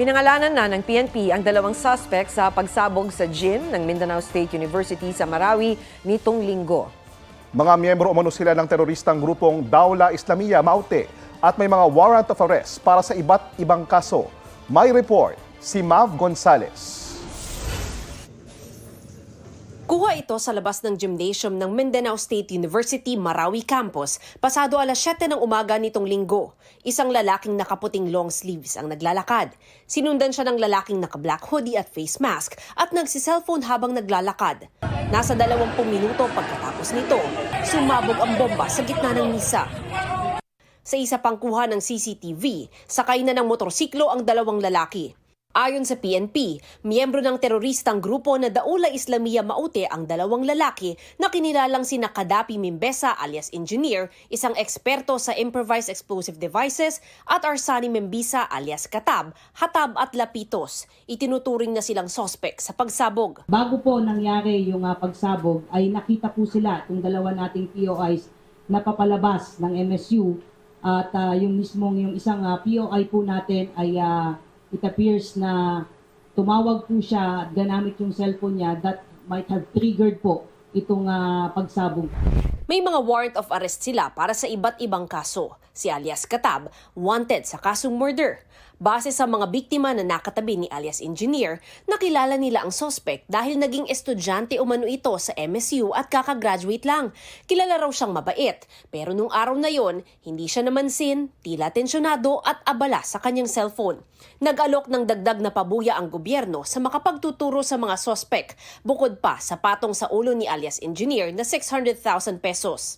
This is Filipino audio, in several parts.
Pinangalanan na ng PNP ang dalawang suspect sa pagsabog sa gym ng Mindanao State University sa Marawi nitong linggo. Mga miyembro umano sila ng teroristang grupong Dawla Islamiyah Maute at may mga warrant of arrest para sa iba't ibang kaso. May report si Mav Gonzales. Kuha ito sa labas ng gymnasium ng Mindanao State University Marawi Campus pasado alas 7 ng umaga nitong linggo. Isang lalaking nakaputing long sleeves ang naglalakad. Sinundan siya ng lalaking naka-black hoodie at face mask at nagsi-cellphone habang naglalakad. Nasa 20 minuto pagkatapos nito, sumabog ang bomba sa gitna ng misa. Sa isa pang kuha ng CCTV, sakay na ng motorsiklo ang dalawang lalaki. Ayon sa PNP, miyembro ng teroristang grupo na Dawla Islamiyah Maute ang dalawang lalaki na kinilalang sina Kadapi Mimbesa alias Engineer, isang eksperto sa improvised explosive devices, at Arsani Membisa alias Katab, Hatab at Lapitos. Itinuturing na silang sospek sa pagsabog. Bago po nangyari yung pagsabog ay nakita po sila itong dalawa nating POIs na papalabas ng MSU at yung isang POI po natin ay it appears na tumawag po siya, ganamit yung cellphone niya that might have triggered po itong pagsabog. May mga warrant of arrest sila para sa iba't ibang kaso. Si alias Katab, wanted sa kasong murder. Base sa mga biktima na nakatabi ni alias Engineer, nakilala nila ang suspect dahil naging estudyante umano ito sa MSU at kakagraduate lang. Kilala raw siyang mabait, pero nung araw na yon, hindi siya namansin, tila tensyonado at abala sa kanyang cellphone. Nag-alok ng dagdag na pabuya ang gobyerno sa makapagtuturo sa mga suspect, bukod pa sa patong sa ulo ni alias Engineer na 600,000 pesos.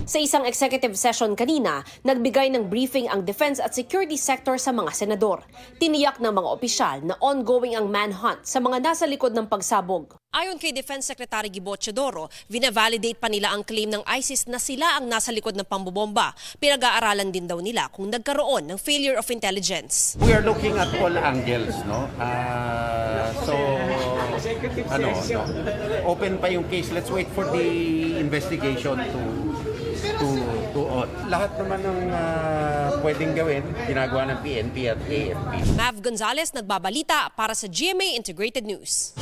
Sa isang executive session kanina, nagbigay ng briefing ang defense at security sector sa mga senador. Tiniyak ng mga opisyal na ongoing ang manhunt sa mga nasa likod ng pagsabog. Ayon kay Defense Secretary Gibo Teodoro, vina-validate pa nila ang claim ng ISIS na sila ang nasa likod ng pambobomba. Pinag-aaralan din daw nila kung nagkaroon ng failure of intelligence. We are looking at all angles, no? Open pa yung case. Let's wait for the investigation to lahat naman ng pwedeng gawin, ginagawa ng PNP at AFP. Mav Gonzales, nagbabalita para sa GMA Integrated News.